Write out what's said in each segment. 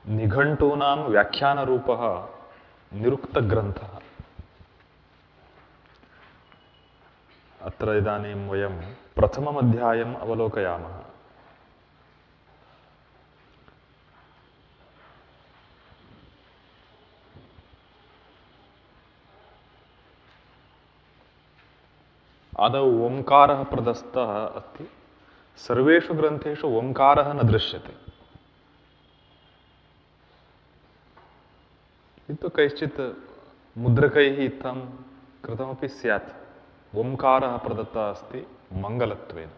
निघण्टूनां व्याख्यानरूपः निरुक्तग्रन्थः। अत्र इदानीं वयं प्रथमम् अध्यायम् अवलोकयामः। आदौ ओंकारः प्रदत्तः अस्ति। सर्वेषु ग्रन्थेषु ओंकारः न दृश्यते। किन्तु कैश्चित् मुद्रकैः इत्थं कृतमपि स्यात्। ओंकारः प्रदत्तः अस्ति मङ्गलत्वेन।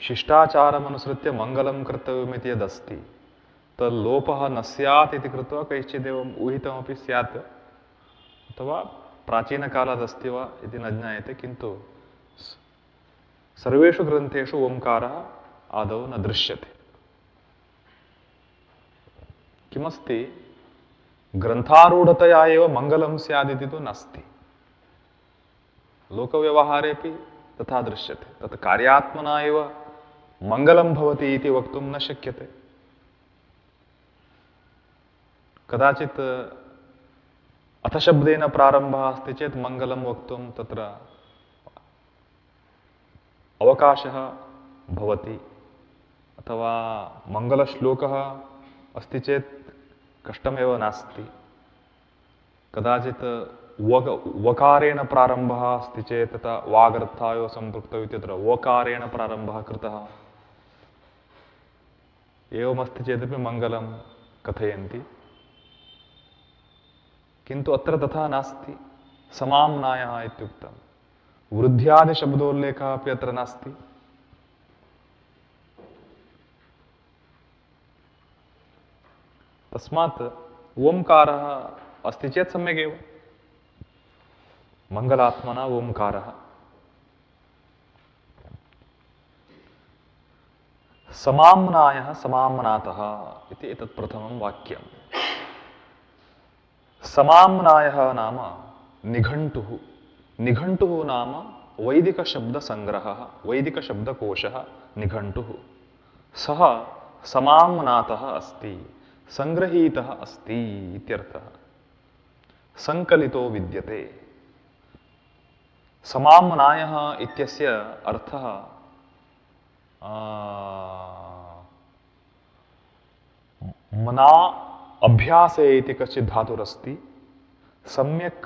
शिष्टाचारमनुसृत्य मङ्गलं कर्तव्यमिति यदस्ति तल्लोपः न स्यात् इति कृत्वा कैश्चिदेवम् ऊहितमपि स्यात्, अथवा प्राचीनकालादस्ति वा इति न ज्ञायते। किन्तु सर्वेषु ग्रन्थेषु ओंकारः आदौ न दृश्यते। किमस्ति, ग्रन्थारूढतया एव मङ्गलं स्यादिति तु नास्ति। लोकव्यवहारेपि तथा दृश्यते। तत् कार्यात्मना एव मङ्गलं भवति इति वक्तुं न शक्यते। कदाचित् अथशब्देन प्रारम्भः अस्ति चेत् मङ्गलं वक्तुं तत्र अवकाशः भवति, अथवा मङ्गलश्लोकः अस्ति चेत् कष्टमेव नास्ति। कदाचित् वकारेण प्रारम्भः अस्ति चेत् तथा वागर्थायो सम्पृक्तौ इत्यत्र वकारेण प्रारम्भः कृतः। एवमस्ति चेदपि मङ्गलं कथयन्ति। किन्तु अत्र तथा नास्ति। समाम्नायः इत्युक्तं। वृद्ध्यादिशब्दोल्लेखः अपि अत्र नास्ति। तस्मात् ओंकारः अस्ति चेत् सम्यगेव। मङ्गलात्मना ओंकारः। समाम्नायः समाम्नातः इति एतत् प्रथमं वाक्यम्। समाम्नायः नाम निघण्टुः। निघण्टुः नाम वैदिकशब्दसङ्ग्रहः, वैदिकशब्दकोशः निघण्टुः। सः समाम्नातः अस्ति, सङ्गृहीतः अस्ति इत्यर्थः। सङ्कलितो विद्यते। समाम्नायः इत्यस्य अर्थः मना अभ्यासे इति कश्चित् धातुरस्ति। सम्यक्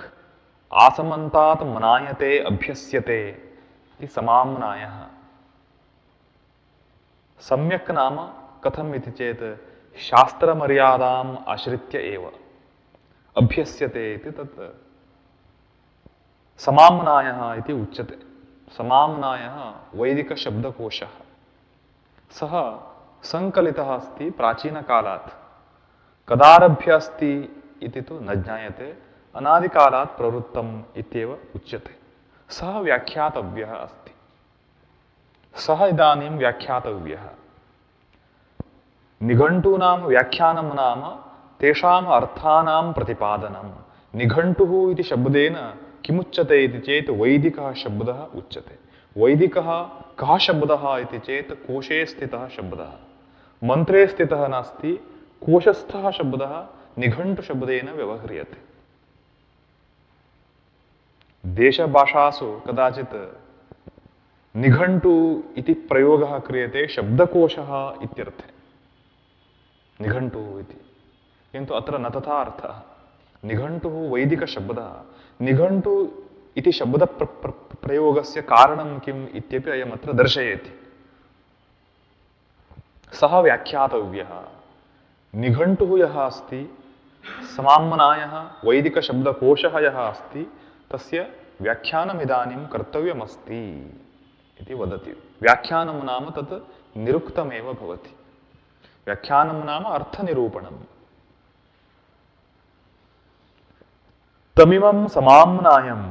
आसमन्तात् मनायते अभ्यस्यते इति समाम्नायः। सम्यक् नाम कथम् इति चेत् शास्त्रमर्यादाम् आश्रित्य एव अभ्यस्यते इति तत् समाम्नायः इति उच्यते। समाम्नायः वैदिकशब्दकोशः। सः सङ्कलितः अस्ति प्राचीनकालात्। कदारभ्य अस्ति इति तु न ज्ञायते। अनादिकालात् प्रवृत्तम् इत्येव उच्यते। सः व्याख्यातव्यः अस्ति। सः इदानीं व्याख्यातव्यः। निघण्टूनां व्याख्यानं नाम तेषाम् अर्थानां प्रतिपादनं। निघण्टुः इति शब्देन किमुच्यते इति चेत् वैदिकः शब्दः उच्यते। वैदिकः कः शब्दः इति चेत् कोशे स्थितः शब्दः। मन्त्रे स्थितः नास्ति, कोशस्थः शब्दः निघण्टुशब्देन व्यवह्रियते। देशभाषासु कदाचित् निघण्टु इति प्रयोगः क्रियते शब्दकोशः इत्यर्थे। निघण्टु इति। किन्तु अत्र न तथा अर्थः। निघण्टुः वैदिकशब्दः। निघण्टु इति शब्दप्रयोगस्य कारणं किम् इत्यपि अयमत्र दर्शयति। सः व्याख्यातव्यः। निघण्टुः यः अस्ति, समाम्नायः वैदिकशब्दकोशः यः अस्ति, तस्य व्याख्यानमिदानीं कर्तव्यमस्ति इति वदति। व्याख्यानं नाम तत् निरुक्तमेव भवति। व्याख्यानं नाम अर्थनिरूपणम्। तमिमं समाम्नायं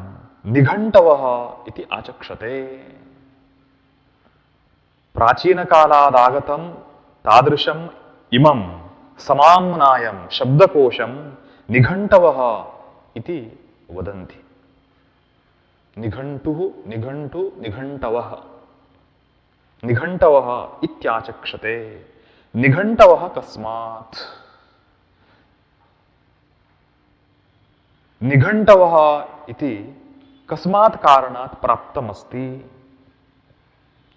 निघण्टवः इति आचक्षते। प्राचीनकालादागतं तादृशम् इमं समाम्नायं शब्दकोशं निघण्टवः इति वदन्ति। निघण्टुः, निघण्टु, निघण्टवः, निघण्टवः इत्याचक्षते। निघण्टवः कस्मात्? निघण्टवः इति कस्मात् कारणात् प्राप्तमस्ति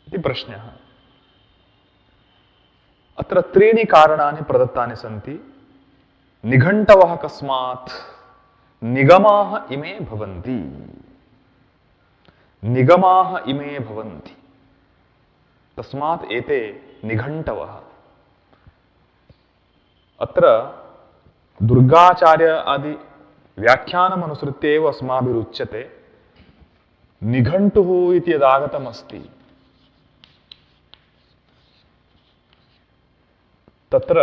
इति प्रश्नः। अत्र त्रीणि कारणानि प्रदत्तानि सन्ति। निघण्टवः कस्मात्? निगमाः इमे भवन्ति। निगमाः इमे भवन्ति, तस्मात् एते निघण्टवः। अत्र दुर्गाचार्य आदि व्याख्यानमनुसृत्य एव अस्माभिरुच्यते निघण्टुः इति यदागतमस्ति तत्र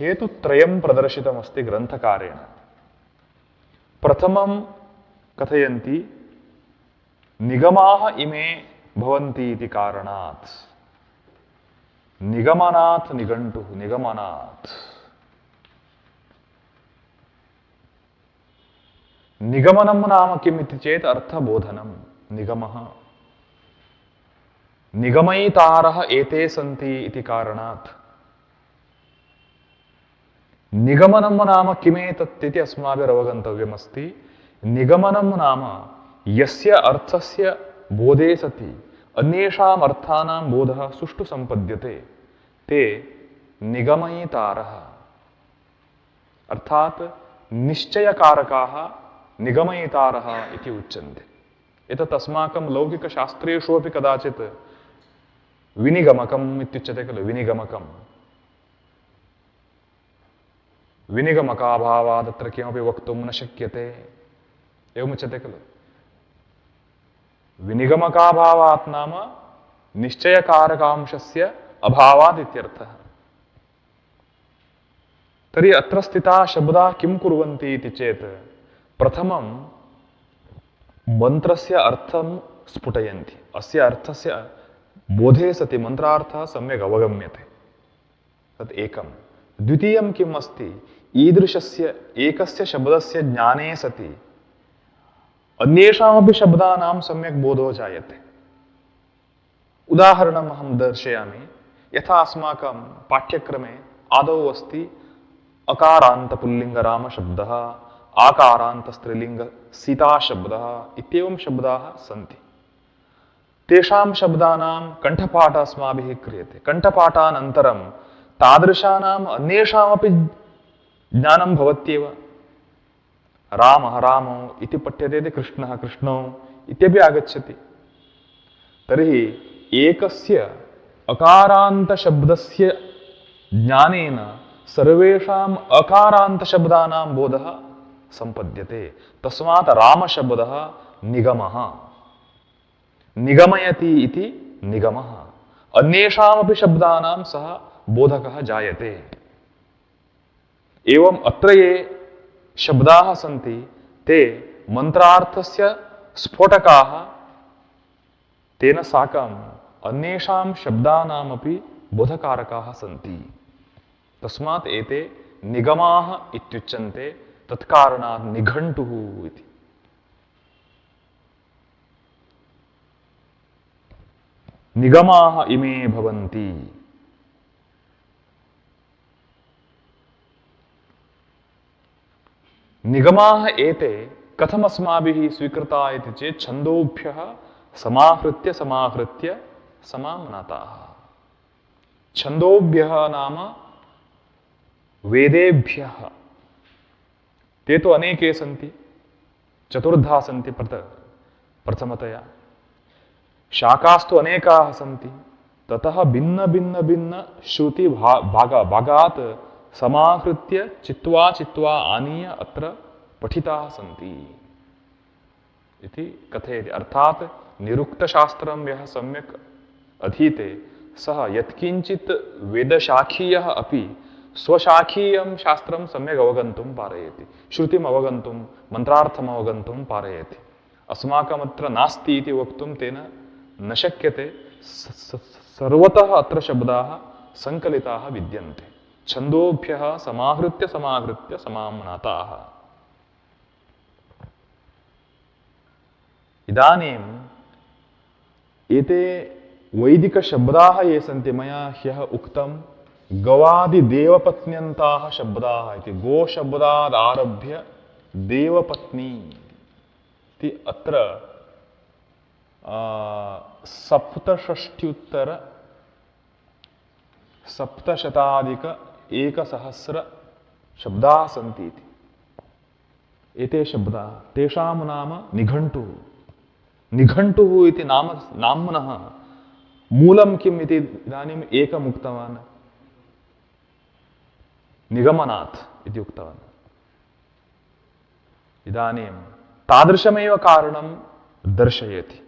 हेतुत्रयं प्रदर्शितमस्ति ग्रन्थकारेण। प्रथमं कथयन्ति निगमाः इमे भवन्ति इति कारणात्। निगमनात् निघण्टुः, निगमनात्। निगमनं नाम किम् इति चेत् अर्थबोधनं। निगमः, निगमयितारः एते सन्ति इति कारणात्। निगमनं नाम किमेतत् इति अस्माभिरवगन्तव्यमस्ति। निगमनं नाम यस्य अर्थस्य बोधे सति अन्येषाम् अर्थानां बोधः सुष्ठु सम्पद्यते ते निगमयितारः, अर्थात् निश्चयकारकाः निगमयितारः इति उच्यन्ते। एतत् अस्माकं लौकिकशास्त्रेषु अपि कदाचित् विनिगमकम् इत्युच्यते खलु। विनिगमकम्, विनिगमकाभावात् तत्र किमपि वक्तुं न शक्यते एवमुच्यते खलु। विनिगमकाभावात् नाम निश्चयकारकांशस्य अभावात् इत्यर्थः। तर्हि अत्र स्थिताः शब्दाः किं कुर्वन्ति इति चेत् प्रथमं मन्त्रस्य अर्थं स्फुटयन्ति। अस्य अर्थस्य बोधे सति मन्त्रार्थः सम्यक् अवगम्यते, तत् एकं। द्वितीयं किम् अस्ति, ईदृशस्य एकस्य शब्दस्य ज्ञाने सति अन्येषामपि शब्दानां सम्यक् बोधो जायते। उदाहरणम् अहं दर्शयामि। यथा अस्माकं पाठ्यक्रमे आदौ अस्ति अकारान्तपुल्लिङ्गरामशब्दः, आकारान्तस्त्रीलिङ्गसीताशब्दः इत्येवं शब्दाः सन्ति। तेषां शब्दानां कण्ठपाठः अस्माभिः क्रियते। कण्ठपाठानन्तरं तादृशानाम् अन्येषामपि ज्ञानं भवत्येव। रामः रामौ इति पठ्यते इति कृष्णः कृष्णौ इत्यपि आगच्छति। तर्हि एकस्य अकारान्तशब्दस्य ज्ञानेन सर्वेषाम् अकारान्तशब्दानां बोधः सम्पद्यते। तस्मात् रामशब्दः निगमः, निगमयति इति निगमः। अन्येषामपि शब्दानां सः बोधकः जायते। एवम् अत्र ये शब्दाः सन्ति ते मन्त्रार्थस्य स्फोटकाः, तेन साकम् अन्येषां शब्दानामपि बोधकारकाः सन्ति। तस्मात् एते निगमाः इत्युच्यन्ते। तत्कारणात् निघण्टुः इति। निगमाः इमे भवन्ति। निगमाः एते कथमस्माभिः स्वीकृता इति चेत् छन्दोभ्यः समाहृत्य समाहृत्य समाम्नाताः। छन्दोभ्यः नाम वेदेभ्यः। ते तु अनेके सन्ति, चतुर्धा सन्ति प्रथमतया। शाखास्तु अनेकाः सन्ति। ततः भिन्न भिन्न भिन्न श्रुति भागात् समाहृत्य चित्वा चित्वा आनीय अत्र पठिताः सन्ति इति कथयति। अर्थात् निरुक्तशास्त्रं यः सम्यक् अधीते सः यत्किञ्चित् वेदशाखीयः अपि स्वशाखीयं शास्त्रं सम्यक् अवगन्तुं पारयति, श्रुतिम् अवगन्तुं, मन्त्रार्थम् अवगन्तुं पारयति। अस्माकमत्र नास्ति इति वक्तुं तेन न शक्यते। सर्वतः अत्र शब्दाः सङ्कलिताः विद्यन्ते। छन्दोभ्यः समाहृत्य समाहृत्य समाम्नाताः। इदानीम् एते वैदिकशब्दाः ये सन्ति मया ह्यः उक्तं गवादिदेवपत्न्यन्ताः शब्दाः इति गोशब्दादारभ्य देवपत्नी इति अत्र सप्तषष्ट्युत्तर सप्तशताधिक एकसहस्र शब्दाः सन्ति इति। एते शब्दाः तेषां नाम निघण्टुः। निघण्टुः इति नाम्नः मूलं किम् इति इदानीम् एकम् उक्तवान्, निगमनात् इति उक्तवान्। इदानीं तादृशमेव कारणं दर्शयति,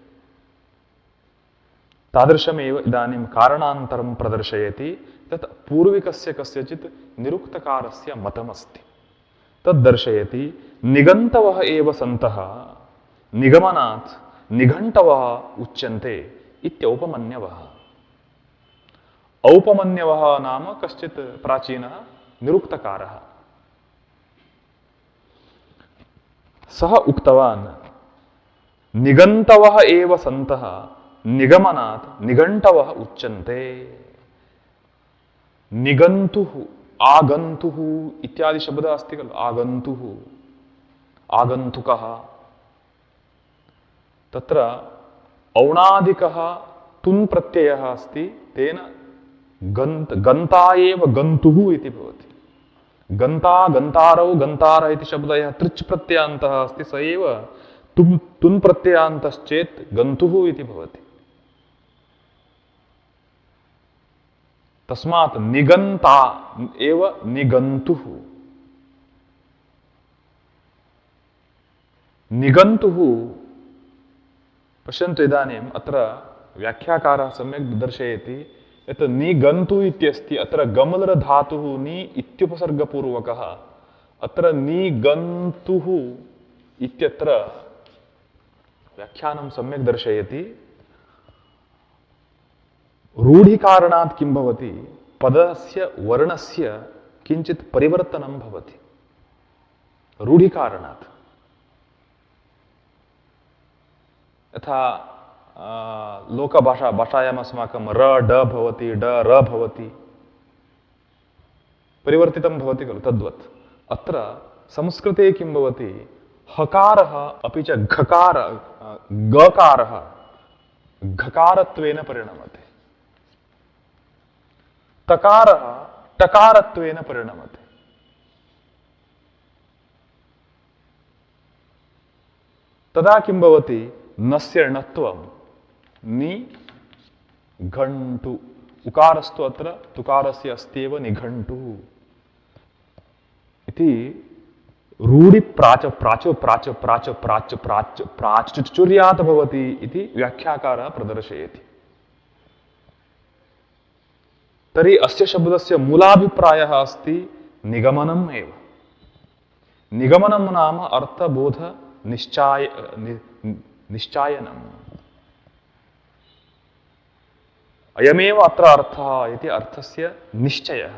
तादृशमेव इदानीं कारणान्तरं प्रदर्शयति। तत् पूर्विकस्य कस्यचित् निरुक्तकारस्य मतमस्ति। तद् दर्शयति निगन्तवः एव सन्तः निगमनात् निघण्टवः उच्यन्ते इत्यौपमन्यवः। औपमन्यवः नाम कश्चित् प्राचीनः निरुक्तकारः। सः उक्तवान् निगन्तवः एव सन्तः निगमनात् निघण्टवः उच्यन्ते। निगन्तुः आगन्तुः इत्यादि शब्दः अस्ति खलु, आगन्तुः आगन्तुकः, तत्र औणादिकः तुन् प्रत्ययः अस्ति, तेन गन्ता एव गन्तुः इति भवति। गन्ता गन्तारौ गन्तारः इति शब्दः तृच् प्रत्ययान्तः अस्ति, स एव तुन् प्रत्ययान्तश्चेत् गन्तुः इति भवति। तस्मात् निगन्ता एव निगन्तुः। निगन्तुः पश्यन्तु, इदानीम् अत्र व्याख्याकारः सम्यक् दर्शयति यत् निगन्तु इत्यस्ति। अत्र गमलर धातुः नि इत्युपसर्गपूर्वकः, अत्र निगन्तुः इत्यत्र व्याख्यानं सम्यक् दर्शयति। रूढिकारणात् किं भवति, पदस्य वर्णस्य किञ्चित् परिवर्तनं भवति रूढिकारणात्। यथा लोकभाषायाम् अस्माकं र ड भवति, ड र भवति, परिवर्तितं भवति खलु, तद्वत् अत्र संस्कृते किं भवति, हकारः अपि च गकारः घकारत्वेन परिणमते, तकारः टकारत्वेन परिणमते। तदा किं भवति, नस्य णत्वं निघण्टु, उकारस्तु अत्र तुकारस्य अस्त्येव निघण्टु इति रूढि प्राचुर्यात् भवति इति व्याख्याकारः प्रदर्शयति। तर्हि अस्य शब्दस्य मूलाभिप्रायः अस्ति निगमनम् एव। निगमनं नाम अर्थबोध निश्चायनम्। अयमेव अत्र अर्थः इति अर्थस्य निश्चयः।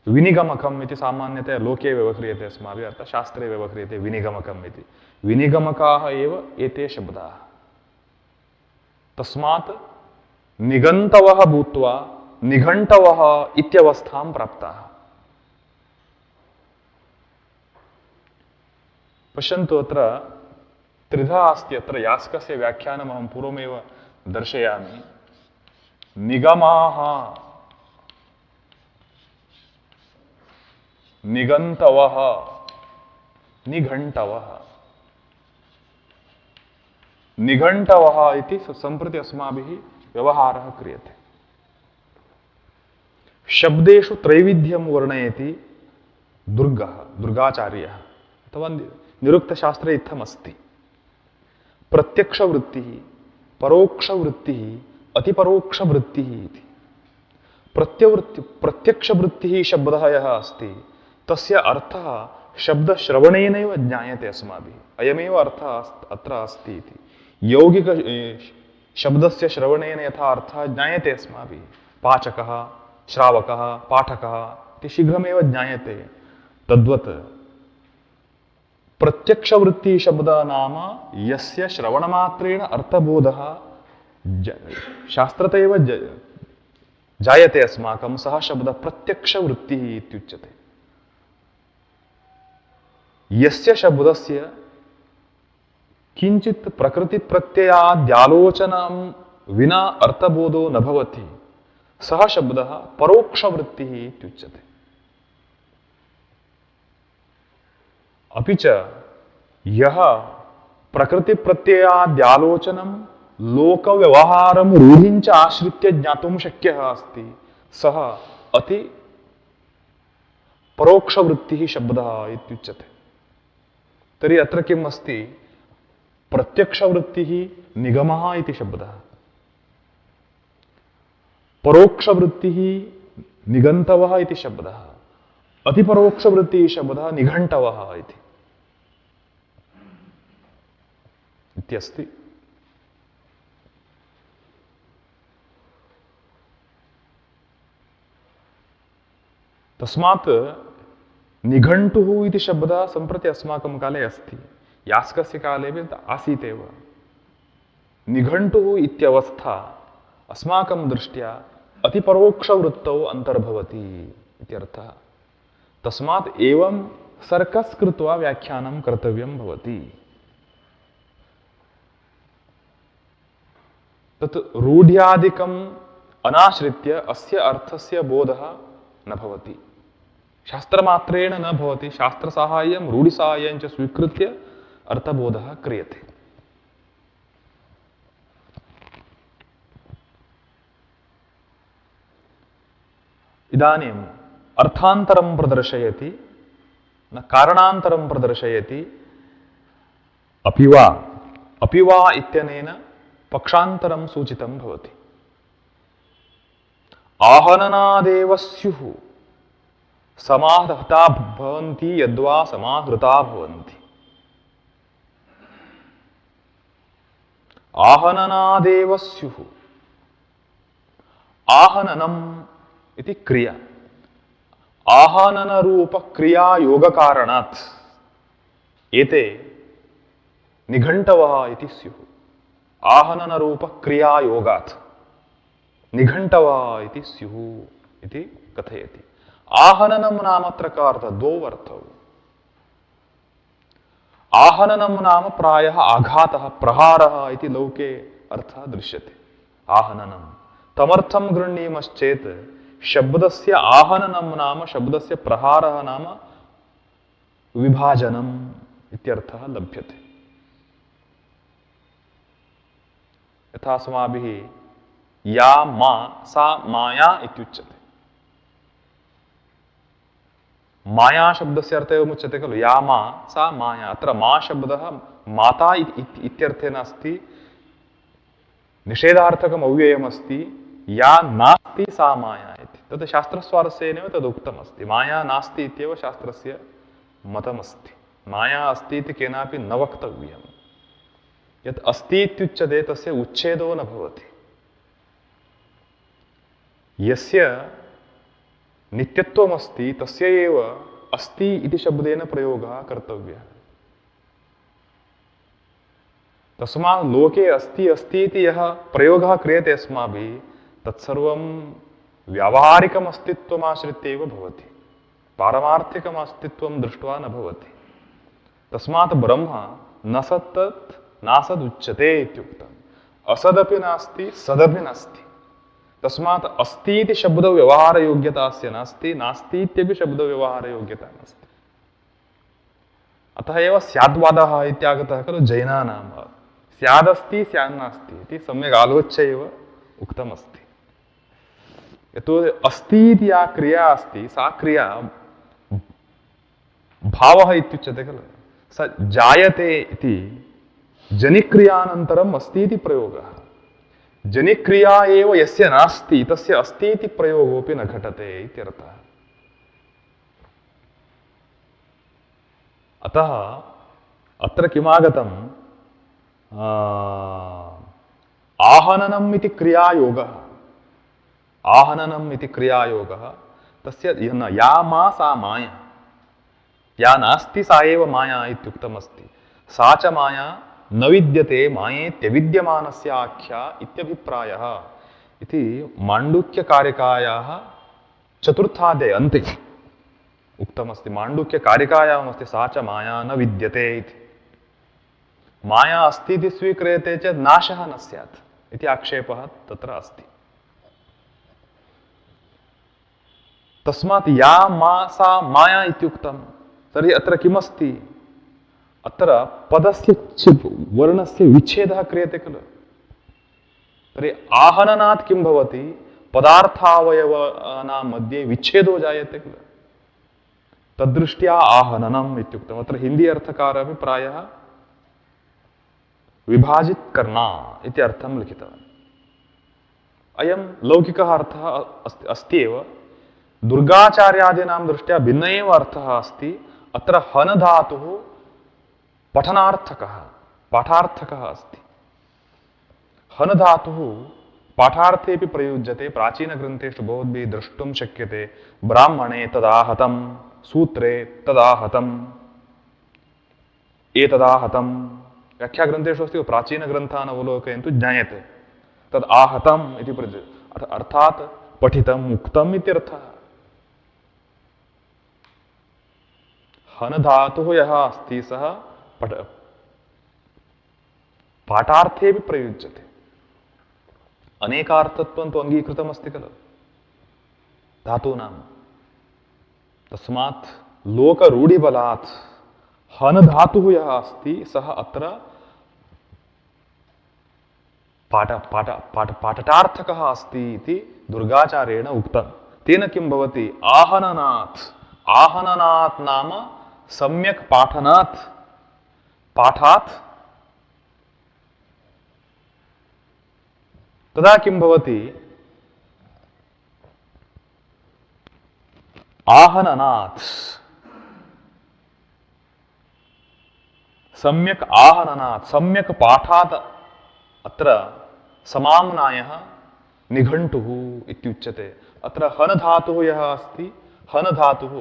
विनिगमकम् इति सामान्यतया लोके व्यवह्रियते, अस्माभिः अर्थशास्त्रे व्यवह्रियते विनिगमकम् इति। विनिगमकाः एव एते शब्दाः। तस्मात् निगन्तवः भूत्वा निघण्टवः इत्यवस्थां प्राप्ताः। पश्यन्तु, अत्र त्रिधा अस्ति। अत्र यास्कस्य व्याख्यानम् अहं पूर्वमेव दर्शयामि। निगमाः, निगन्तवः, निघण्टवः। निघण्टवः इति सम्प्रति अस्माभिः व्यवहारः क्रियते। शब्देषु त्रैविध्यं वर्णयति दुर्गाचार्यः अथवा निरुक्तशास्त्रे इत्थमस्ति। प्रत्यक्षवृत्तिः, परोक्षवृत्तिः, अतिपरोक्षवृत्तिः इति। प्रत्यक्षवृत्तिः शब्दः यः अस्ति तस्य अर्थः शब्दश्रवणेनैव ज्ञायते अस्माभिः। अयमेव अर्थः अत्र अस्ति इति। यौगिक शब्दस्य श्रवणेन यथा अर्थः ज्ञायते अस्माभिः, पाचकः, श्रावकः, पाठकः इति शीघ्रमेव ज्ञायते, तद्वत् प्रत्यक्षवृत्ति शब्द नाम यस्य श्रवणमात्रेण अर्थबोधः शास्त्रतैव जायते अस्माकं सः शब्द प्रत्यक्षवृत्तिः इत्युच्यते। यस्य शब्दस्य किंचित प्रकृति प्रत्ययाद्यालोचनं विना अर्थबोधो न भवति सः शब्दः परोक्षवृत्तिः इत्युच्यते। अपि च यः प्रकृति प्रत्ययाद्यालोचनं लोकव्यवहारं रूढिञ्च आश्रित्य ज्ञातुं शक्यः अस्ति सः अति परोक्षवृत्तिः शब्दः इत्युच्यते। तर्हि अत्र किम् अस्ति? प्रत्यक्षवृत्तिः निगमः इति शब्दः, परोक्षवृत्तिः निगन्तवः इति शब्दः, अतिपरोक्षवृत्तिः शब्दः निघण्टवः इत्यस्ति। तस्मात् निघण्टुः इति शब्दः सम्प्रति अस्माकं काले अस्ति, यास्कस्य काले अपि आसीत् एव। निघण्टुः इत्यवस्था अस्माकं दृष्ट्या अतिपरोक्षवृत्तौ अन्तर्भवति इत्यर्थः। तस्मात् एवं सर्कस् कृत्वा व्याख्यानं कर्तव्यं भवति। तत् रूढ्यादिकम् अनाश्रित्य अस्य अर्थस्य बोधः न भवति, शास्त्रमात्रेण न भवति। शास्त्रसाहाय्यं रूढिसाहाय्यं च स्वीकृत्य अर्थबोधः क्रियते। इदानीम् अर्थान्तरं प्रदर्शयति न कारणान्तरं प्रदर्शयति। अपि वा इत्यनेन पक्षान्तरं सूचितं भवति। आहननादेव स्युः समाहता भवन्ति यद्वा समाहृता भवन्ति। आहननादेव स्युः, आहननम् इति क्रिया, आहनन रूप क्रिया योग कारणात् एते निघण्टवः इति स्युः। आहनन रूप क्रिया योगात् निघण्टवः इति स्युः इति कथयति। आहननं नाम अत्र का अर्थः? द्वौ अर्थौ। आहननं नाम प्रायः आघातः, प्रहारः इति लोके अर्थः दृश्यते। आहननं तमर्थं गृह्णीमश्चेत् शब्दस्य आहननं नाम शब्दस्य प्रहारः नाम विभाजनम् इत्यर्थः लभ्यते। यथा अस्माभिः या मा सा माया इत्युच्यते। माया शब्दस्य अर्थः एवमुच्यते खलु, या मा सा माया। अत्र मा शब्दः माता इत्यर्थेन अस्ति, निषेधार्थकम् अव्ययमस्ति। या नास्ति सा माया इति तत् शास्त्रस्वारस्येनैव तदुक्तमस्ति। माया नास्ति इत्येव शास्त्रस्य मतमस्ति। माया अस्ति इति केनापि न वक्तव्यम्। यत् अस्ति इत्युच्यते तस्य उच्छेदो न भवति। यस्य नित्यत्वमस्ति तस्य एव अस्ति इति शब्देन प्रयोगः कर्तव्यः। तस्मात् लोके अस्ति अस्ति इति यः प्रयोगः क्रियते अस्माभिः तत्सर्वं व्यावहारिकम् अस्तित्वम् आश्रित्य एव भवति, पारमार्थिकम् अस्तित्वं दृष्ट्वा न भवति। तस्मात् ब्रह्म न सत्तत् नासदुच्यते इत्युक्तम्। असदपि नास्ति, सदपि नास्ति। तस्मात् अस्ति इति शब्दव्यवहारयोग्यतास्य नास्ति, नास्ति इत्यपि शब्दव्यवहारयोग्यता नास्ति। अतः एव स्याद्वादः इत्यागतः खलु जैनानां। स्यादस्ति स्यान्नास्ति इति सम्यक् आलोच्य एव उक्तमस्ति। यतो अस्ति इति या क्रिया अस्ति सा क्रिया भावः इत्युच्यते खलु। स जायते इति जनिक्रियानन्तरम् अस्ति इति प्रयोगः। जनिक्रिया एव यस्य नास्ति तस्य अस्ति इति प्रयोगोऽपि न घटते इत्यर्थः। अतः अत्र किमागतम्? आहननम् इति क्रियायोगः। आहननम् इति क्रियायोगः तस्य या मा सा माया। या नास्ति सा एव माया इत्युक्तमस्ति। सा च माया न विद्यते मायेत्यविद्यमानस्य आख्या इत्यभिप्रायः इति माण्डूक्यकारिकायाः चतुर्थादे अन्ते उक्तमस्ति। माण्डूक्यकारिकायामस्ति सा च माया न विद्यते इति। माया अस्ति इति स्वीक्रियते चेत् नाशः न स्यात् इति आक्षेपः तत्र अस्ति। तस्मात् या मा सा माया इत्युक्तं तर्हि अत्र किमस्ति? अत्र पदस्य वर्णस्य विच्छेदः क्रियते खलु। तर्हि आहननात् किं भवति? पदार्थावयवानां मध्ये विच्छेदो जायते खलु। तद्दृष्ट्या आहननम् इत्युक्तम्। अत्र हिंदी अर्थकारः अपि प्रायः विभाजित करना इति अर्थं लिखितवान्। अयं लौकिकः अर्थः अस्ति एव। दुर्गाचार्यादीनां दृष्ट्या भिन्न एव अर्थः अस्ति। अत्र हन धातुः पठनार्थकः पाठार्थकः अस्ति। हन धातुः पाठार्थेऽपि प्रयुज्यते। प्राचीनग्रन्थेषु भवद्भिः द्रष्टुं शक्यते। ब्राह्मणे तदाहतं, सूत्रे तदाहतम्, एतदाहतं व्याख्याग्रन्थेषु अस्ति। प्राचीनग्रन्थान् अवलोकयन्तु ज्ञायते। तद् आहतम् इति प्रयुज्यते, अर्थात् पठितम् उक्तम् इत्यर्थः। हन धातुः यः अस्ति सः पाठार्थेऽपि प्रयुज्यते। अनेकार्थत्वं तु अङ्गीकृतमस्ति खलु धातूनां। तस्मात् लोकरूढिबलात् हन धातुः यः अस्ति सः अत्र पाठटार्थकः अस्ति इति दुर्गाचार्येण उक्तं। तेन किं भवति? आहननात्। आहननात् नाम सम्यक् पाठनात्, पाठात्। तदा किं भवति? आहननात्, सम्यक् आहननात्, सम्यक् पाठात्। अत्र समाम्नायः निघण्टुः इत्युच्यते। अत्र हन धातुः यः अस्ति, हन धातुः,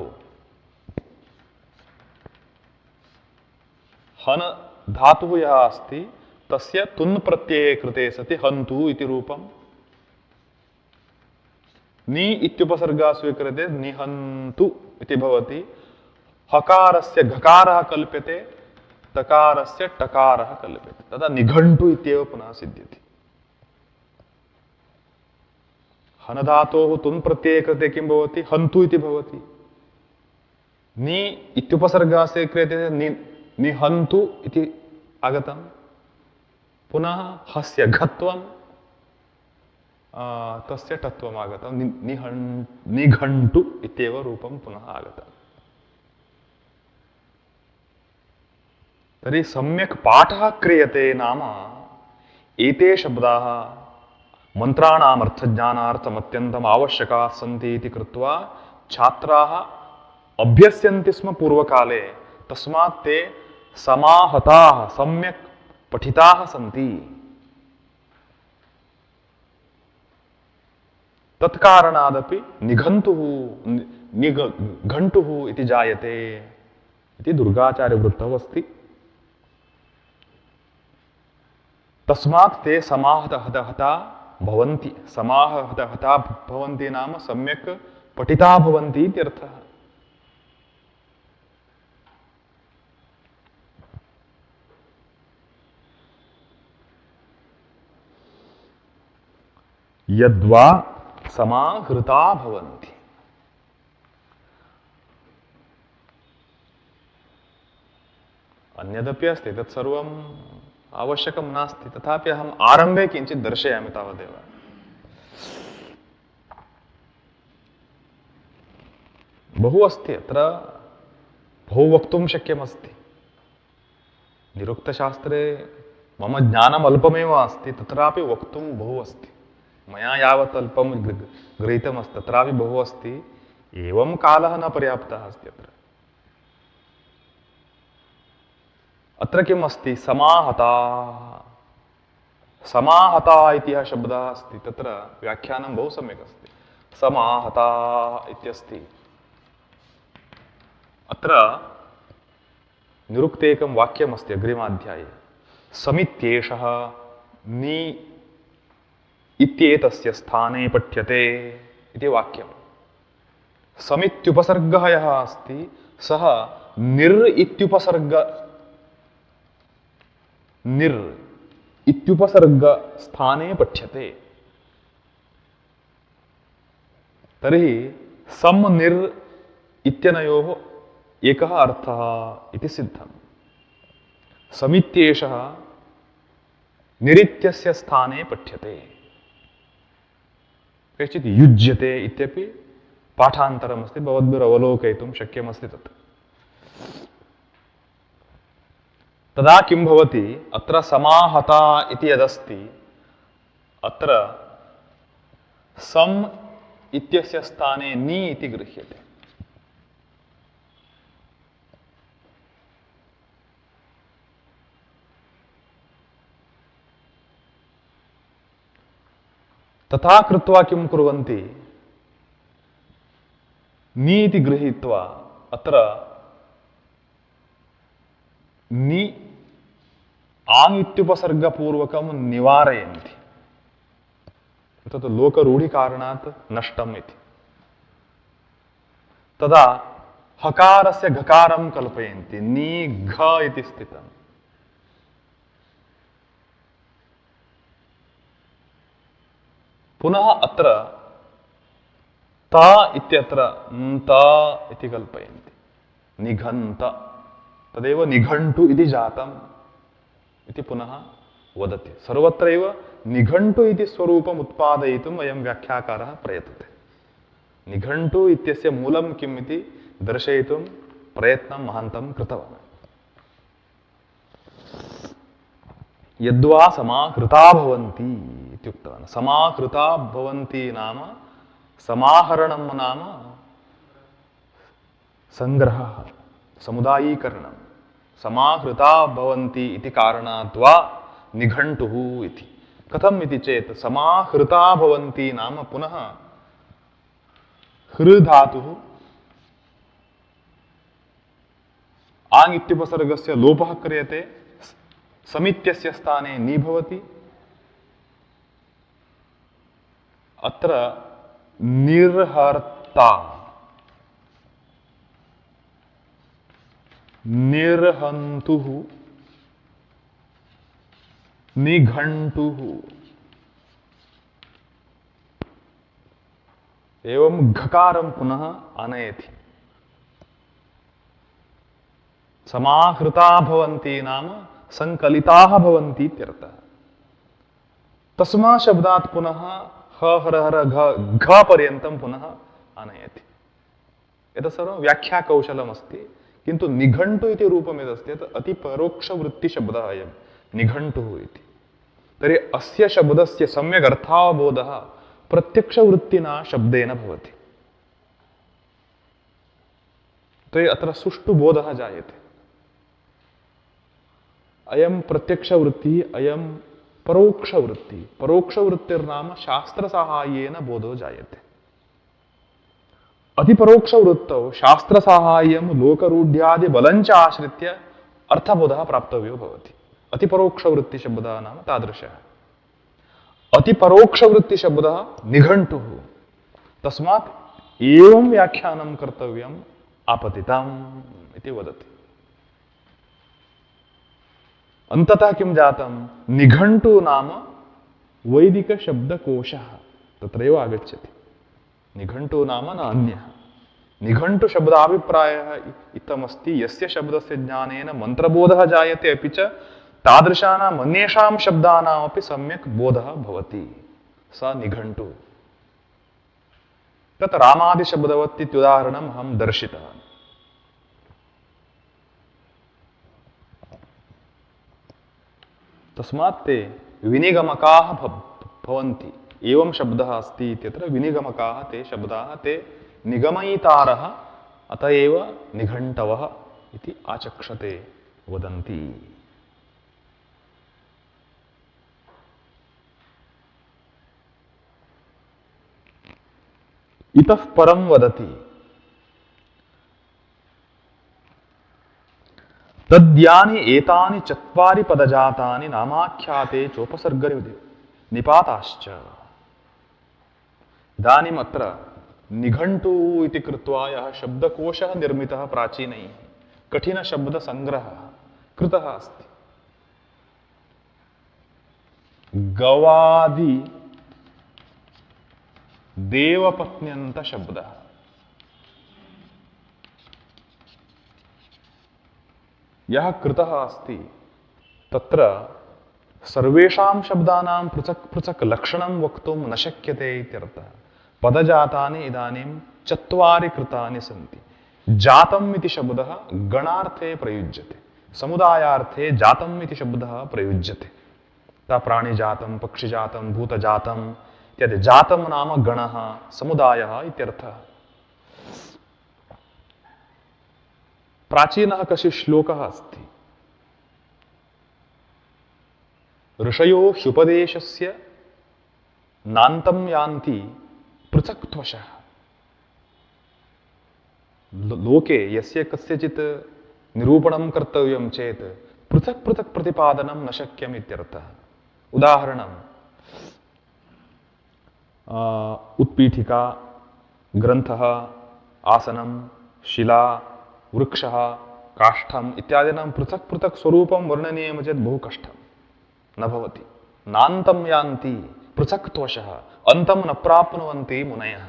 हन धातुः यः अस्ति तस्य तुन् प्रत्यये कृते सति हन्तु इति रूपम्। नि इत्युपसर्गः स्वीक्रियते, निहन्तु इति भवति। हकारस्य घकारः कल्प्यते, तकारस्य टकारः कल्प्यते, तदा निघण्टु इत्येव पुनः सिद्ध्यति। हन धातोः तुन् प्रत्यये कृते किं भवति? हन्तु इति भवति। नि इत्युपसर्गः स्वीक्रियते, निहन्तु इति आगतं। पुनः हस्य घत्वं तस्य टत्वम् आगतं। निघण्टु इत्येव रूपं पुनः आगतम्। तर्हि सम्यक् पाठः क्रियते नाम एते शब्दाः मन्त्राणाम् अर्थज्ञानार्थम् अत्यन्तम् आवश्यकाः सन्ति इति कृत्वा छात्राः अभ्यस्यन्ति स्म पूर्वकाले। तस्मात् ते समाहताः, सम्यक् पठिताः सन्ति। तत्कारणादपि निघन्तुः निघण्टुः इति जायते इति दुर्गाचार्यवृत्तौ अस्ति। तस्मात् ते समाहतहता भवन्ति। समाहतहता भवन्ति नाम सम्यक् पठिता भवन्ति इत्यर्थः। यद्वा समाहृता भवन्ति। अन्यदपि अस्ति, तत्सर्वम् आवश्यकं नास्ति। तथापि अहम् आरम्भे किञ्चित् दर्शयामि तावदेव। बहु अस्ति अत्र, बहु वक्तुं शक्यमस्ति। निरुक्तशास्त्रे मम ज्ञानम् अल्पमेव अस्ति, तत्रापि वक्तुं बहु अस्ति। मया यावत् अल्पं गृहीतमस्ति तत्रापि बहु अस्ति। एवं कालः न पर्याप्तः अस्ति अत्र। अत्र किम् अस्ति? समाहता। समाहता इति यः शब्दः अस्ति तत्र व्याख्यानं बहु सम्यक् अस्ति। समाहता इत्यस्ति। अत्र निरुक्तेकं वाक्यमस्ति अग्रिमाध्याये। समित्येषः नि इत्येतस्य स्थाने पठ्यते इति वाक्यम्। समित्युपसर्गः यः अस्ति सः निर् इत्युपसर्ग स्थाने पठ्यते। तर्हि सम् निर् इत्यनयोः एकः अर्थः इति सिद्धम्। समित्येषः निरित्यस्य स्थाने पठ्यते। कश्चित् युज्यते इत्यपि पाठान्तरमस्ति, भवद्भिरवलोकयितुं शक्यमस्ति तत्। तदा किं भवति, अत्र समाहता इति यदस्ति अत्र सम् इत्यस्य स्थाने नि इति गृह्यते। तथा कृत्वा किं कुर्वन्ति, नि इति गृहीत्वा अत्र नि आङ् इत्युपसर्गपूर्वकं निवारयन्ति। तत् लोकरूढिकारणात् नष्टम् इति। तदा हकारस्य घकारं कल्पयन्ति, नि घ इति स्थितम्। पुनः अत्र त इत्यत्र त इति कल्पयन्ति, निघन्त, तदेव निघण्टु इति जातम् इति पुनः वदति। सर्वत्रैव निघण्टु इति स्वरूपम् उत्पादयितुम् अयं व्याख्याकारः प्रयतते। निघण्टु इत्यस्य मूलं किम् इति दर्शयितुं प्रयत्नं महान्तं कृतवान्। यद्वा समाहृता भवन्ति इत्युक्तवान्। समाहृता भवन्ति नाम समाहरणं नाम संग्रहः, समुदायीकरणं। समाहृता भवन्ति इति कारणात् वा निघण्टुः इति। कथम् इति चेत् समाहृता भवन्ति नाम पुनः हृ धातुः आङ् इत्युपसर्गस्य लोपः क्रियते, समित्यस्य स्थाने नि भवति। अत्र निर्हर्ता, निर्हन्तुः, निघण्टुः, एवं घकारं पुनः आनयति। समाहृता भवन्ति नाम संकलिताः भवन्ति इत्यर्थः। तस्मात् शब्दात् पुनः ह हर हर घ घ पर्यन्तं पुनः आनयति। एतत् सर्वं व्याख्याकौशलमस्ति, किन्तु निघण्टु इति रूपं यदस्ति तत् अतिपरोक्षवृत्तिशब्दः अयं निघण्टुः इति। तर्हि अस्य शब्दस्य सम्यक् अर्थावबोधः प्रत्यक्षवृत्तिना शब्देन भवति। तर्हि अत्र सुष्ठु बोधः जायते। अयं प्रत्यक्षवृत्तिः, अयं परोक्षवृत्तिः। परोक्षवृत्तिर्नाम शास्त्रसाहाय्येन बोधो जायते। अतिपरोक्षवृत्तौ शास्त्रसाहाय्यं लोकरूढ्यादिबलञ्च आश्रित्य अर्थबोधः प्राप्तव्यो भवति। अतिपरोक्षवृत्तिशब्दः नाम तादृशः। अतिपरोक्षवृत्तिशब्दः निघण्टुः। तस्मात् एवं व्याख्यानं कर्तव्यम् आपतितम् इति वदति। अन्ततः किं जातं, निघण्टु नाम वैदिकशब्दकोशः तत्रैव आगच्छति। निघण्टु नाम न अन्यः। निघण्टु शब्दाभिप्रायः इत्थमस्ति, यस्य शब्दस्य ज्ञानेन मन्त्रबोधः जायते, अपि च तादृशानाम् अन्येषां शब्दानामपि सम्यक् बोधः भवति, स निघण्टु। तत् रामादिशब्दवत् इत्युदाहरणम् अहं दर्शितवान्। तस्मात् ते विनिगमकाः भवन्ति। एवं शब्दः अस्ति इत्यत्र विनिगमकाः ते शब्दाः, ते निगमयितारः, अत एव निघण्टवः इति आचक्षते वदन्ति। इतः परं वदति तद्यानि एतानि चत्वारि पदजातानि नामाख्याते चोपसर्ग निपाताश्च। इदानीम् अत्र निघण्टु इति कृत्वा यः शब्दकोशः निर्मितः प्राचीनैः, कठिनशब्दसङ्ग्रहः कृतः अस्ति। गवादि देवपत्न्यन्त शब्दः, यः कृतः अस्ति तत्र सर्वेषां शब्दानां पृथक् पृथक् लक्षणं वक्तुं न शक्यते इत्यर्थः। पदजातानि इदानीं चत्वारि कृतानि सन्ति। जातम् इति शब्दः गणार्थे प्रयुज्यते, समुदायार्थे जातम् इति शब्दः प्रयुज्यते। ता प्राणिजातं, पक्षिजातं, भूतजातम् इत्यादि। जातं नाम गणः, समुदायः इत्यर्थः। प्राचीनः कश्चित् श्लोकः अस्ति, ऋषयो ह्युपदेशस्य नान्तं यान्ति पृथक्त्वशः। लोके यस्य कस्यचित् निरूपणं कर्तव्यं चेत् पृथक् पृथक् प्रतिपादनं न शक्यम् इत्यर्थः। उदाहरणं उत्पीठिका, ग्रन्थः, आसनं, शिला, वृक्षः, काष्ठम् इत्यादीनां पृथक् पृथक् स्वरूपं वर्णनीयं चेत् बहु कष्टं न भवति। नान्तं यान्ति पृथक्त्वशः, अन्तं न प्राप्नुवन्ति मुनयः।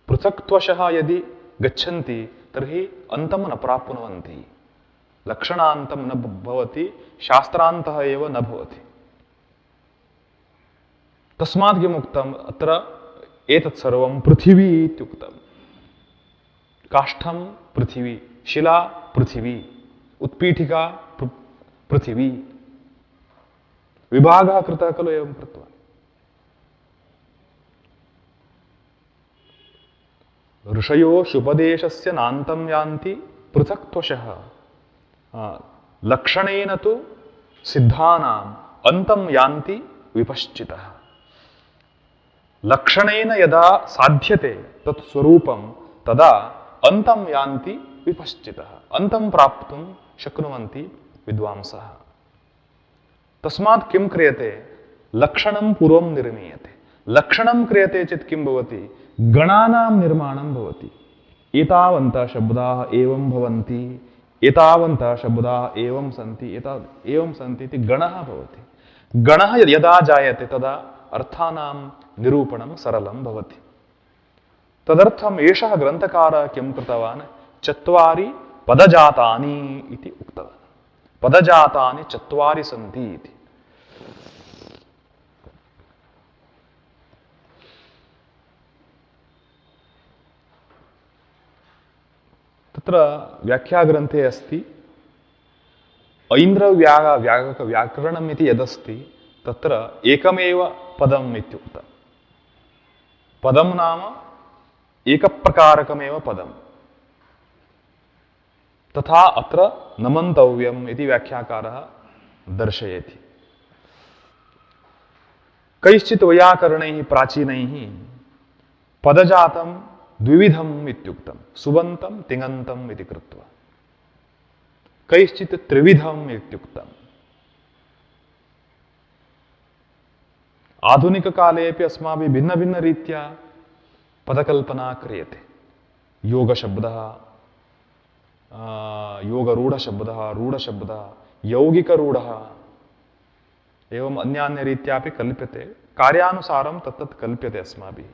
पृथक्त्वशः यदि गच्छन्ति तर्हि अन्तं न प्राप्नुवन्ति, लक्षणान्तं न भवति, शास्त्रान्तः एव न भवति। तस्मात् किमुक्तम् अत्र एतत् सर्वं पृथिवी इत्युक्तम्। काष्ठं पृथिवी, शिला पृथिवी, उत्पीठिका पृथिवी। विभागः कृतः खलु एवं कृत्वा। ऋषयो ह्युपदेशस्य नान्तं यान्ति पृथक्त्वशः, लक्षणेन तु सिद्धानाम् अन्तं यान्ति विपश्चितः। लक्षणेन यदा साध्यते तत् स्वरूपं तदा अन्तं यान्ति विपश्चितः, अन्तं प्राप्तुं शक्नुवन्ति विद्वांसः। तस्मात् किं क्रियते? लक्षणं पूर्वं निर्मीयते। लक्षणं क्रियते चेत् किं भवति? गणानां निर्माणं भवति। एतावन्तः शब्दाः एवं भवन्ति, एतावन्तः शब्दाः एवं सन्ति, एवं सन्ति इति गणः भवति। गणः यदा जायते तदा अर्थानां निरूपणं सरलं भवति। तदर्थम् एषः ग्रन्थकारः किं कृतवान्? चत्वारि पदजातानि इति उक्तवान्। पदजातानि चत्वारि सन्ति इति। तत्र व्याख्याग्रन्थे अस्ति, ऐन्द्रव्याकरणम् इति यदस्ति तत्र एकमेव पदम् इत्युक्तम्। पदं नाम एकप्रकारकमेव पदम्। तथा अत्र न मन्तव्यम् इति व्याख्याकारः दर्शयति। कैश्चित् वैयाकरणैः प्राचीनैः पदजातं द्विविधम् इत्युक्तं, सुबन्तं तिङन्तम् इति कृत्वा। कैश्चित् त्रिविधम् इत्युक्तम्। आधुनिककालेपि अस्माभिः भिन्नभिन्नरीत्या पदकल्पना क्रियते। योगशब्दः, योगरूढशब्दः, रूढशब्दः, यौगिकरूढः, एवम् अन्यान्यरीत्यापि कल्प्यते। कार्यानुसारं तत्तत् कल्प्यते अस्माभिः।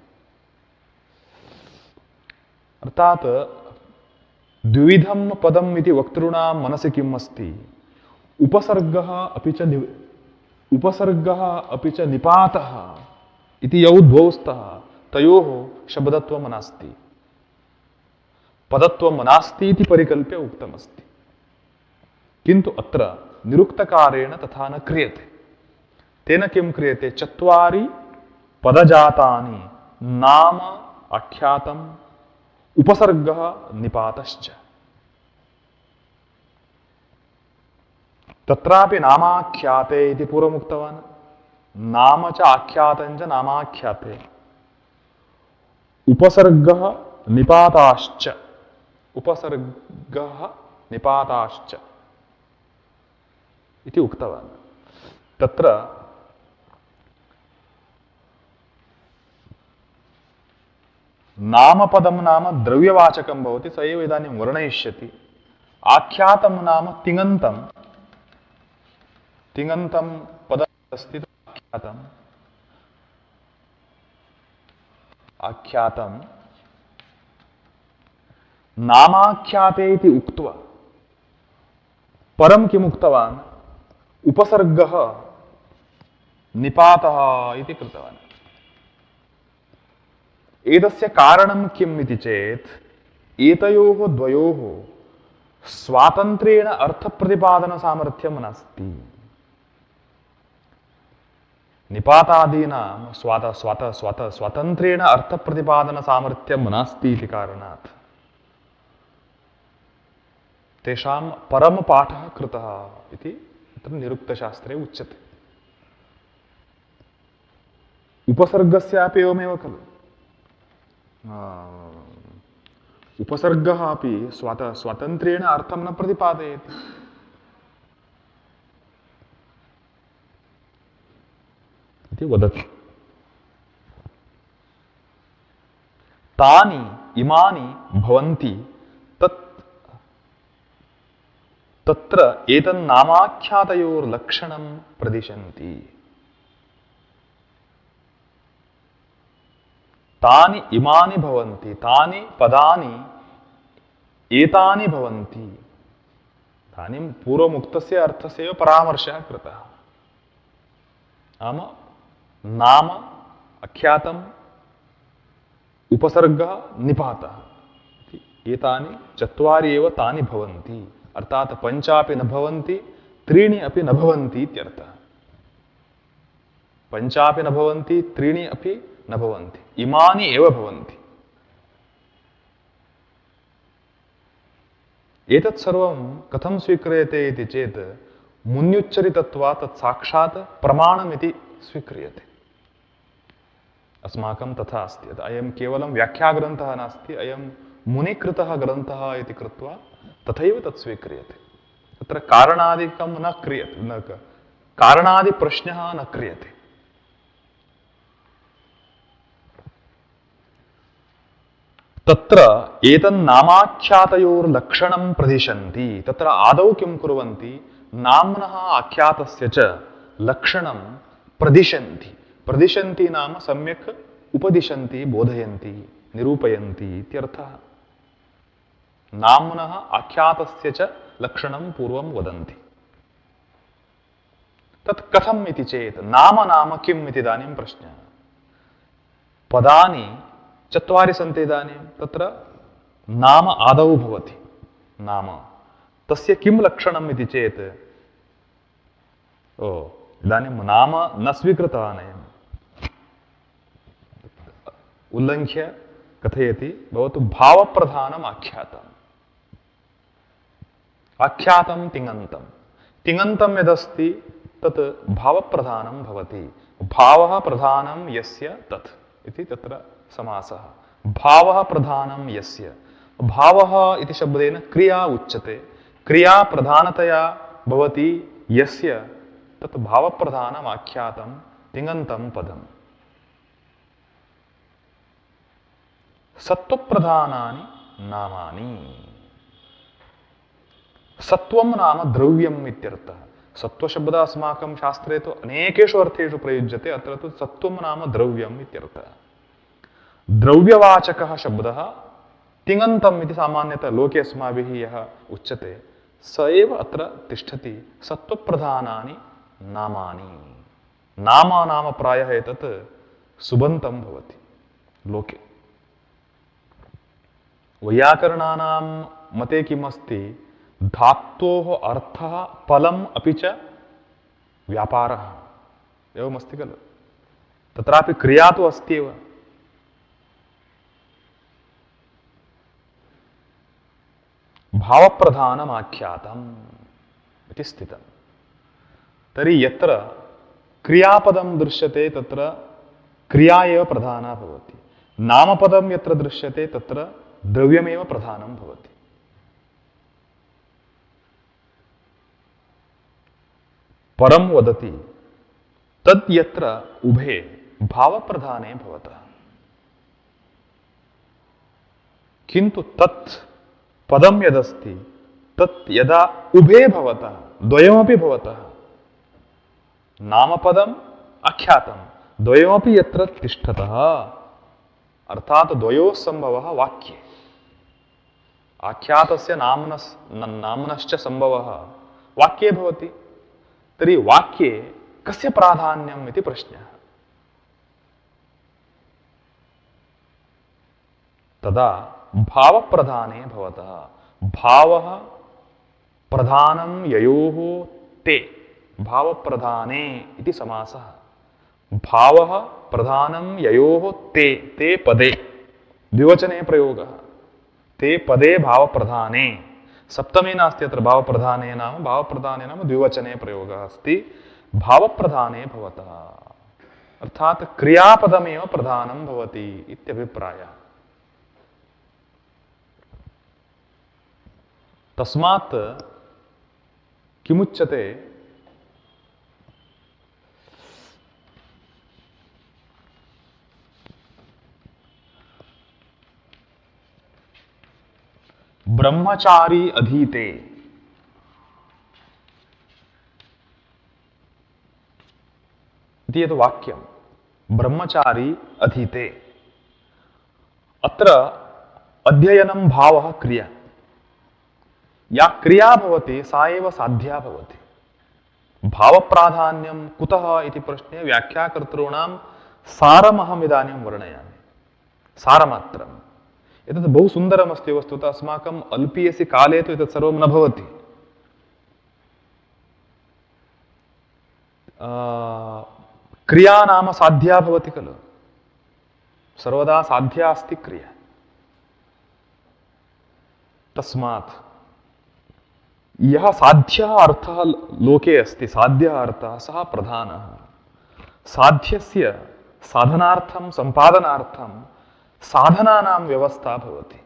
अर्थात् द्विविधं पदम् इति वक्तॄणां मनसि किम् अस्ति? उपसर्गः अपि च निपातः इति यौ द्वौ स्तः तयोः शब्दत्वं नास्ति, पदत्वं नास्ति इति परिकल्प्य उक्तमस्ति। किन्तु अत्र निरुक्तकारेण तथा न क्रियते। तेन किं क्रियते? चत्वारि पदजातानि नाम आख्यातम्, उपसर्गः निपातश्च। तत्रापि नामाख्याते इति पूर्वमुक्तवान्। नाम च आख्यातं च नामाख्याते। उपसर्गः निपाताश्च, उपसर्गः निपाताश्च इति उक्तवान्। तत्र नामपदं नाम द्रव्यवाचकं भवति, स एव इदानीं वर्णयिष्यति। आख्यातं नाम तिङन्तं, तिङन्तं पदमस्ति आख्यातम्, आख्यातं नामाख्याते इति उक्त्वा परं किम् उक्तवान्? उपसर्गः निपातः इति कृतवान्। एतस्य कारणं किम् इति चेत् एतयोः द्वयोः स्वातन्त्र्येण अर्थप्रतिपादनसामर्थ्यं नास्ति। निपातादीनां स्वातन्त्र्येण अर्थप्रतिपादनसामर्थ्यं नास्ति इति कारणात् तेषां परमपाठः कृतः इति तत्र निरुक्तशास्त्रे उच्यते। उपसर्गस्यापि एवमेव खलु, उपसर्गः अपि स्वातन्त्र्येण अर्थं न प्रतिपादयति। इति वदति। तानि इमानि भवन्ति तत्र एतन्नामाख्यातयोर्लक्षणं प्रदिशन्ति। तानि इमानि भवन्ति, तानि पदानि एतानि भवन्ति। इदानीं पूर्वमुक्तस्य अर्थस्य एव परामर्शः कृतः। नाम अख्यातम् उपसर्गः निपातः, एतानि चत्वारि एव तानि भवन्ति, अर्थात् पञ्चापि न भवन्ति, त्रीणि अपि न भवन्ति इत्यर्थः। पञ्चापि न भवन्ति, त्रीणि अपि न भवन्ति, इमानि एव भवन्ति। एतत् सर्वं कथं स्वीक्रियते इति चेत् मुन्युच्चरितत्वात् तत् साक्षात् प्रमाणमिति स्वीक्रियते। अस्माकं तथा अस्ति। अयं केवलं व्याख्याग्रन्थः नास्ति, अयं मुनिकृतः ग्रन्थः इति कृत्वा तथैव तत् स्वीक्रियते। तत्र कारणादिकं न क्रियते, कारणादिप्रश्नः न क्रियते। तत्र एतन्नामाख्यातयोर्लक्षणं प्रदिशन्ति। तत्र आदौ किं कुर्वन्ति? नाम्नः आख्यातस्य च लक्षणं प्रदिशन्ति। प्रदिशन्ति नाम सम्यक् उपदिशन्ति, बोधयन्ति, निरूपयन्ति इत्यर्थः। नाम्नः आख्यातस्य च लक्षणं पूर्वं वदन्ति। तत् कथम् इति चेत् नाम नाम किम् इति इदानीं प्रश्नः। पदानि चत्वारि सन्ति। इदानीं तत्र नाम आदौ भवति। नाम तस्य किं लक्षणम् इति चेत् इदानीं नाम न स्वीकृतवान्, अयम् उल्लङ्घ्य कथयति, भवतु भावप्रधानम् आख्यातम्। आख्यातं तिङन्तं, तिङन्तं यदस्ति तत् भावप्रधानं भवति। भावः प्रधानं यस्य तत् इति तत्र समासः। भावः प्रधानं यस्य, भावः इति शब्देन क्रिया उच्यते। क्रिया प्रधानतया भवति यस्य, तत् भावप्रधानम् आख्यातं तिङन्तं पदम्। सत्वप्रधानानि नामानि। सत्वं नाम द्रव्यम् इत्यर्थः। सत्वशब्दः अस्माकं शास्त्रे तु अनेकेषु अर्थेषु प्रयुज्यते, अत्र तु सत्वं नाम द्रव्यम् इत्यर्थः। द्रव्यवाचकः शब्दः तिङन्तम् इति सामान्यतः लोके अस्माभिः यः उच्यते स एव अत्र तिष्ठति। सत्वप्रधानानि नामानि। नाम नाम प्रायः एतत् सुबन्तं भवति लोके। वैयाकरणानां मते किम् अस्ति? धात्वोः अर्थः फलम् अपि च व्यापारः, एवमस्ति खलु। तत्रापि क्रिया तु अस्ति एव। भावप्रधानम् आख्यातम् इति स्थितम्। तर्हि यत्र क्रियापदं दृश्यते तत्र क्रिया एव प्रधाना भवति। नामपदं यत्र दृश्यते तत्र द्रव्यमेव प्रधानं भवति। परम वदति तत् यत्र उभे भावप्रधाने भवतः। किंतु तत् पदम यदस्ति तत् यदा उभे भवतः, द्वयमपि भवतः, नामपदम आख्यातम द्वयमपि यत्र तिष्ठतः, अर्थात द्वयोः संभवः वाक्ये। आख्यातस्य नाम्नश्च संभवः वाक्ये भवति। तर्हि वाक्ये कस्य प्राधान्यम् इति प्रश्नः। तदा भावप्रधाने भवतः, भावः प्रधानं ययोः ते, भावप्रधाने इति समासः। भावः प्रधानं ययोः ते, ते पदे द्विवचने प्रयोगः, ते पदे भावप्रधाने, सप्तमी नास्ति अत्र भावप्रधाने नाम, भावप्रधाने नाम द्विवचने प्रयोगः अस्ति, भावप्रधाने भवतः, अर्थात क्रियापदमेव प्रधानं भवति इत्यभिप्रायः। तस्मात् किमुच्यते, ब्रह्मचारी अधीते, इति यत् वाक्यं, ब्रह्मचारी अधीते। अत्र अध्ययनं भावः क्रिया, या क्रिया भवति सा एव साध्या भवति। भावप्राधान्यं कुतः इति प्रश्ने व्याख्याकर्तॄणां सारमहमिदानीं वर्णयामि, सारमात्रम्। एतत् बहु सुन्दरमस्ति वस्तुतः। अस्माकम् अल्पीयसि काले तु एतत् सर्वं न भवति। क्रिया नाम साध्या भवति खलु, सर्वदा साध्या अस्ति क्रिया। तस्मात् यः साध्यः अर्थः लोके अस्ति, साध्यः अर्थः, सः प्रधानः। साध्यस्य साधनार्थं सम्पादनार्थं साधनानां व्यवस्था भवति।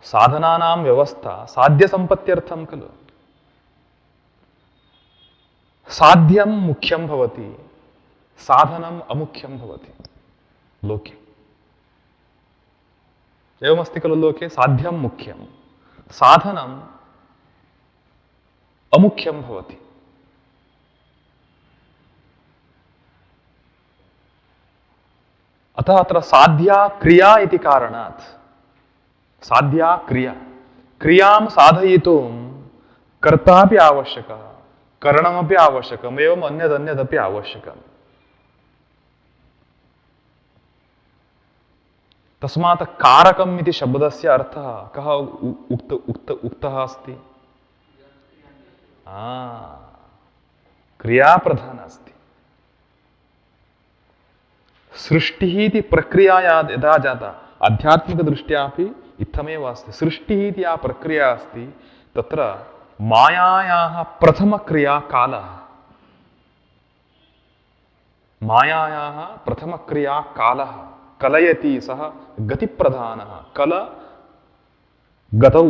साधनानां व्यवस्था साध्यसम्पत्त्यर्थं खलु। साध्यं मुख्यं भवति, साधनम् अमुख्यं भवति लोके। एवमस्ति खलु लोके, साध्यं मुख्यं, साधनम् अमुख्यं भवति। अतः अत्र साध्या क्रिया इति कारणात्, साध्या क्रिया, क्रियां साधयितुं कर्तापि आवश्यकः, करणमपि आवश्यकम्, एवम् अन्यदन्यदपि आवश्यकम्। तस्मात् कारकम् इति शब्दस्य अर्थः कः उक्तः अस्ति? क्रियाप्रधानः अस्ति। सृष्टिः इति प्रक्रिया यदा जाता, आध्यात्मिकदृष्ट्यापि इत्थमेव अस्ति। सृष्टिः इति या प्रक्रिया अस्ति तत्र मायायाः प्रथमक्रिया कालः, मायायाः प्रथमक्रिया कालः कलयति, सः गतिप्रधानः। कल गतौ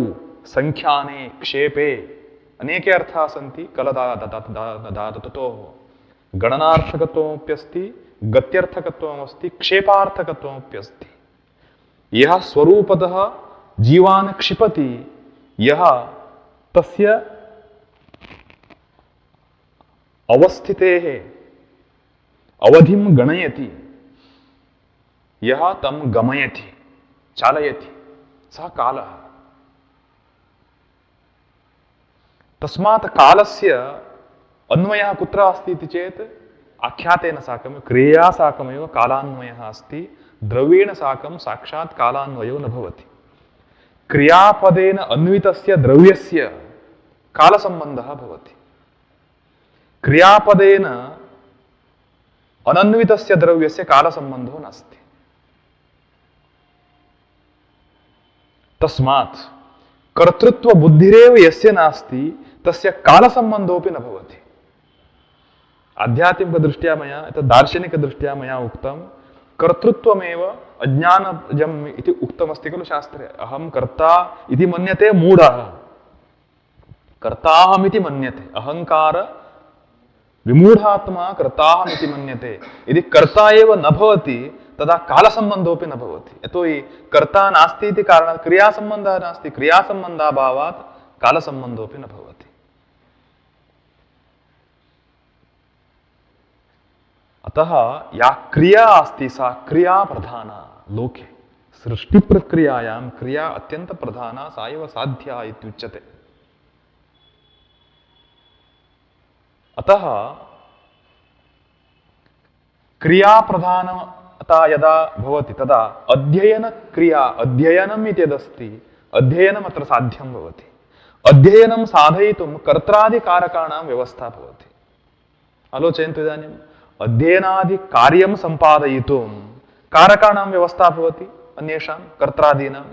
संख्याने क्षेपे अनेके अर्थाः सन्ति कलदाततोः। गणनार्थकत्वमप्यस्ति, गत्यर्थकत्वमस्ति, क्षेपार्थकत्वमप्यस्ति। यः स्वरूपतः जीवान् क्षिपति, यः तस्य अवस्थितेः अवधिं गणयति, यः तं गमयति, चालयति, सः कालः। तस्मात् कालस्य अन्वयः कुत्र अस्ति इति चेत् आख्यातेन साकं, क्रियया साकमेव कालान्वयः अस्ति। द्रव्येण साकं साक्षात् कालान्वयो न भवति। क्रियापदेन अन्वितस्य द्रव्यस्य कालसम्बन्धः भवति। क्रियापदेन अनन्वितस्य द्रव्यस्य कालसम्बन्धो नास्ति। तस्मात् कर्तृत्वबुद्धिरेव यस्य नास्ति तस्य कालसम्बन्धोऽपि न भवति। आध्यात्मिकदृष्ट्या मया, दार्शनिकदृष्ट्या मया उक्तं, कर्तृत्वमेव अज्ञानजम् इति उक्तमस्ति खलु शास्त्रे। अहं कर्ता इति मन्यते मूढः। कर्ताहमिति मन्यते, अहंकार विमूढ़ात्मा कर्ताहमिति मन्यते। यदि कर्ता एव न भवति तदा कालसम्बन्धोऽपि न भवति। यतोहि कर्ता नास्ति इति कारणात् क्रियासम्बन्धः नास्ति, क्रियासम्बन्धाभावात् कालसम्बन्धोऽपि न भवति। अतः या क्रिया अस्ति सा क्रिया प्रधाना लोके। सृष्टिप्रक्रियायां क्रिया अत्यंत प्रधाना, सा एव साध्या इत्युच्यते। अतः क्रिया प्रधानता यदा भवति तदा अध्ययन क्रिया, अध्ययनम् इति यदस्ति, अध्ययनम् अत्र साध्यं भवति। अध्ययनं साधयितुं कर्त्रादिकारकाणां व्यवस्था भवति। आलोचयन्तु इदानीम्, अध्ययनादिकार्यं सम्पादयितुं कारकाणां व्यवस्था भवति, अन्येषां कर्त्रादीनां।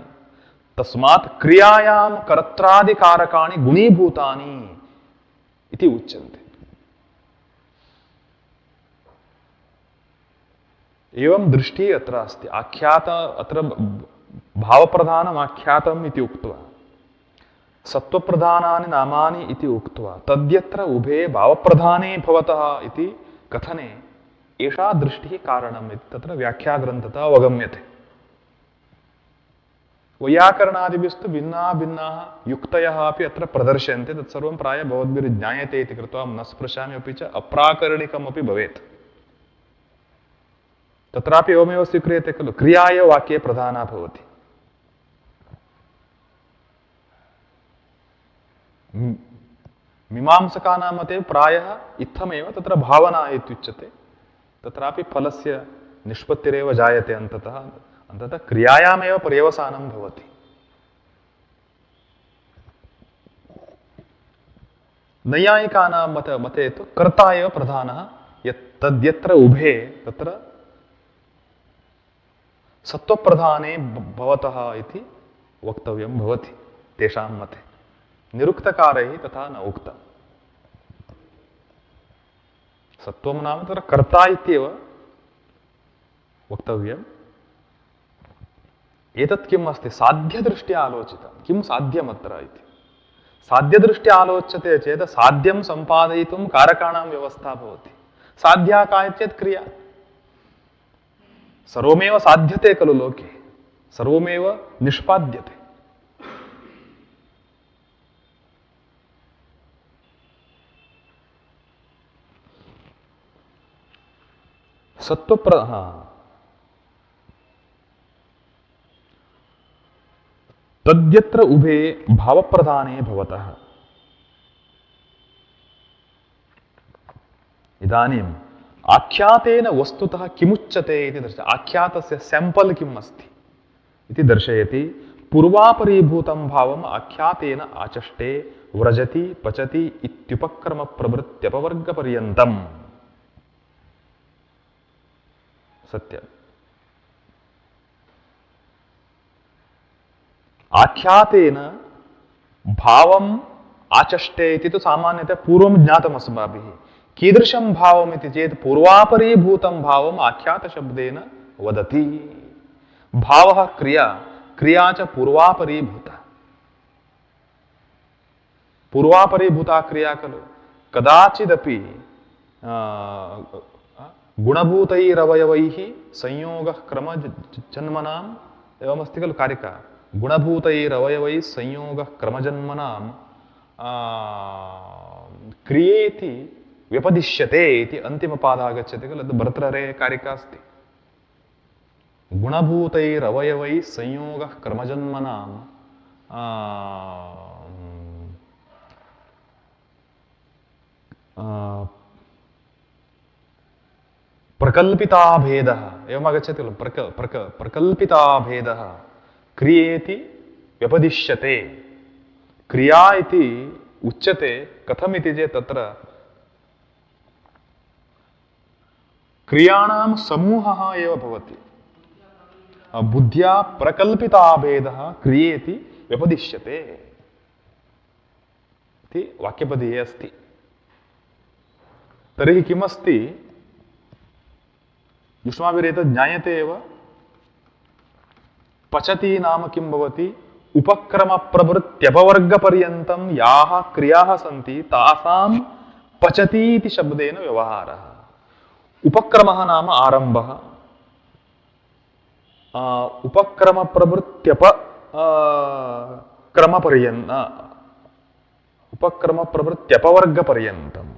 तस्मात् क्रियायां कर्त्रादिकारकाणि गुणीभूतानि इति उच्यन्ते। एवं दृष्टिः अत्र अस्ति। आख्यात अत्र भावप्रधानम् आख्यातम् इति उक्त्वा, सत्त्वप्रधानानि नामानि इति उक्त्वा, तद्यत्र उभे भावप्रधाने भवतः इति कथने एषा दृष्टिः कारणम् इति तत्र व्याख्याग्रन्थतः अवगम्यते। वैयाकरणादिभिस्तु भिन्नाः भिन्नाः युक्तयः अपि अत्र प्रदर्श्यन्ते। तत्सर्वं प्रायः भवद्भिर्ज्ञायते इति कृत्वा न स्पृशामि, अपि च अप्राकरणिकमपि भवेत्। तत्रापि एवमेव स्वीक्रियते खलु, क्रिया एव वाक्ये प्रधाना भवति। मीमांसकानां मते प्रायः इत्थमेव तत्र भावना इत्युच्यते। तत्रापि फलस्य निष्पत्तिरेव जायते अन्ततः क्रियायामेव पर्यवसानं भवति। नैयायिकानां मते तु कर्ता एव प्रधानः, तद्यत्र उभे तत्र सत्त्वप्रधाने भवतः इति वक्तव्यं भवति तेषां मते। निरुक्तकारैः तथा न उक्तम्। सत्त्वं नाम तत्र कर्ता इत्येव वक्तव्यम्। एतत् किम् अस्ति, साध्यदृष्ट्या आलोचितं। किं साध्यमत्र इति साध्यदृष्ट्या आलोच्यते चेत् साध्यं सम्पादयितुं कारकाणां व्यवस्था भवति। साध्या का चेत् क्रिया। सर्वमेव साध्यते खलु लोके, सर्वमेव निष्पाद्यते। तद्यत्र उभे भावप्रधाने भवतः। इदानीम् आख्यातेन वस्तुतः किमुच्यते इति दर्शयति। आख्यातस्य सैम्पल् किम् अस्ति इति दर्शयति। पूर्वापरीभूतं भावम् आख्यातेन आचष्टे व्रजति पचति इत्युपक्रम प्रवृत्त्यपवर्गपर्यन्तम्। सत्यम्। आख्यातेन भावम् आचष्टे इति तु सामान्यतया पूर्वं ज्ञातम् अस्माभिः। कीदृशं भावम् इति चेत् पूर्वापरीभूतं भावम् आख्यातशब्देन वदति। भावः क्रिया, क्रिया च पूर्वापरीभूता। पूर्वापरीभूता क्रिया खलु। कदाचिदपि गुणभूतैरवयवैः संयोगः क्रमजन्मनाम् एवमस्ति खलु कारिका। गुणभूतैरवयवैः संयोगः क्रमजन्मनां क्रियेति व्यपदिश्यते इति अन्तिमपादः आगच्छति खलु। भर्तृहरेः कारिका अस्ति। गुणभूतैरवयवैः संयोगः क्रमजन्मनां प्रकल्पिताभेदः एवमागच्छति खलु। प्रकल्पिताभेदः क्रियेति व्यपदिश्यते। क्रिया इति उच्यते कथमिति चेत् तत्र क्रियाणां समूहः एव भवति। बुद्ध्या प्रकल्पिताभेदः क्रियेति व्यपदिश्यते इति वाक्यपदीये अस्ति। तर्हि किमस्ति, युष्माभिरेतत् ज्ञायते एव। पचति नाम किं भवति, उपक्रमप्रवृत्त्यपवर्गपर्यन्तं याः क्रियाः सन्ति तासां पचति इति शब्देन व्यवहारः। उपक्रमः नाम आरम्भः। उपक्रमप्रवृत्त्यप क्रमपर्यन्त उपक्रमप्रवृत्त्यपवर्गपर्यन्तम्।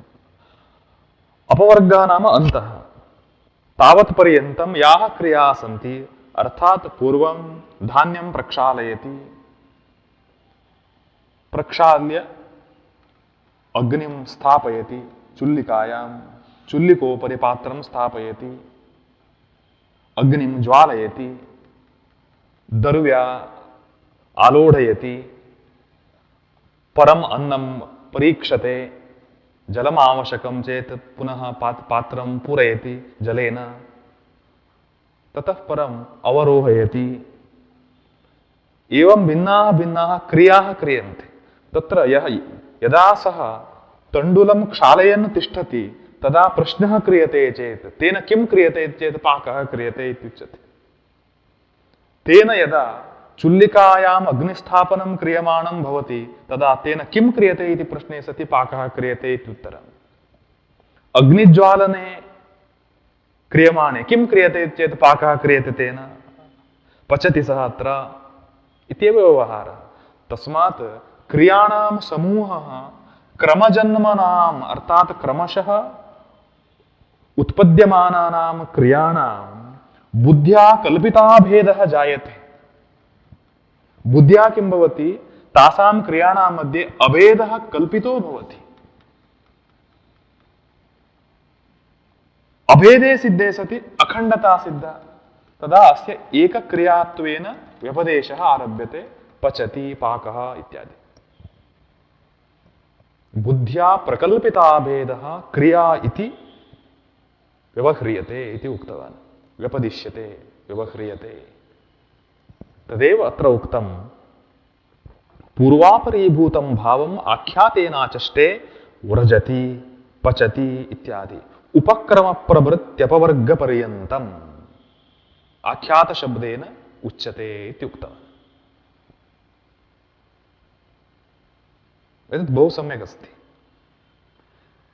अपवर्गः नाम अन्तः। तावत् पर्यन्तं याः क्रियाः सन्ति, अर्थात् पूर्वं धान्यं प्रक्षालयति, प्रक्षाल्य अग्निं स्थापयति चुल्लिकायां, चुल्लिकोपरि पात्रं स्थापयति, अग्निं ज्वालयति, दर्व्या आलोढयति, परम अन्नं परीक्षते, जलम् आवश्यकं चेत् पुनः पात्रं पूरयति जलेन, ततः परम् अवरोहयति। एवं भिन्नाः भिन्नाः क्रियाः क्रियन्ते। तत्र यदा सः तण्डुलं क्षालयन् तिष्ठति तदा प्रश्नः क्रियते चेत् तेन किं क्रियते चेत् पाकः क्रियते इत्युच्यते। तेन यदा चुल्लिकायाम् अग्निस्थापनं क्रियमाणं भवति तदा तेन किं क्रियते इति प्रश्ने सति पाकः क्रियते इत्युत्तरम्। अग्निज्वालने क्रियमाणे किं क्रियते चेत् पाकः क्रियते तेन, पचति सः अत्र इत्येव व्यवहारः। तस्मात् क्रियाणां समूहः क्रमजन्मनाम् अर्थात् क्रमशः उत्पद्यमानानां क्रियाणां बुद्ध्या कल्पिताभेदः जायते। बुद्ध्या किं भवति, तासां क्रियाणां मध्ये अभेदः कल्पितो भवति। अभेदे सिद्धे सति अखण्डता सिद्धा, तदा अस्य एकक्रियात्वेन व्यपदेशः आरभ्यते, पचति पाकः इत्यादि। बुद्ध्या प्रकल्पिताभेदः क्रिया इति व्यवह्रियते इति उक्तवान्। व्यपदिश्यते, व्यवह्रियते। तदेव अत्र उक्तं पूर्वापरीभूतं भावम् आख्यातेनाचष्टे व्रजति, पचति इत्यादि। उपक्रमप्रवृत्त्यपवर्गपर्यन्तम् आख्यातशब्देन उच्यते इत्युक्तवान्। एतत् बहु सम्यक् अस्ति।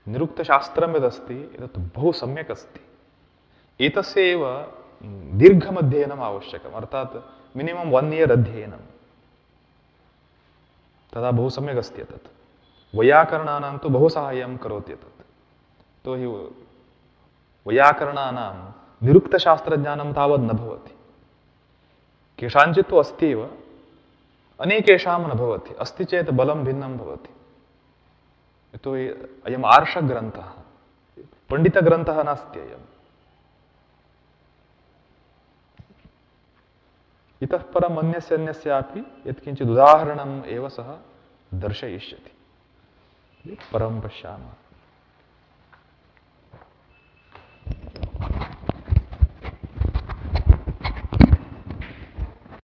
निरुक्तशास्त्रं यदस्ति एतत् बहु सम्यक् अस्ति। एतस्य एव दीर्घमध्ययनम् आवश्यकम्, अर्थात् मिनिमम् 1 इयर् अध्ययनं। तदा बहु सम्यक् अस्ति एतत्। वैयाकरणानां तु बहु साहाय्यं करोति एतत्। तो हि वैयाकरणानां निरुक्तशास्त्रज्ञानं तावद् न भवति। केषाञ्चित् तु अस्ति एव, अनेकेषां न भवति। अस्ति चेत् बलं भिन्नं भवति। यतोहि अयम् आर्षग्रन्थः, पण्डितग्रन्थः नास्ति अयम्। इतः परम् अन्यस्यापि यत्किञ्चित् उदाहरणम् एव सः दर्शयिष्यति। परं पश्यामः।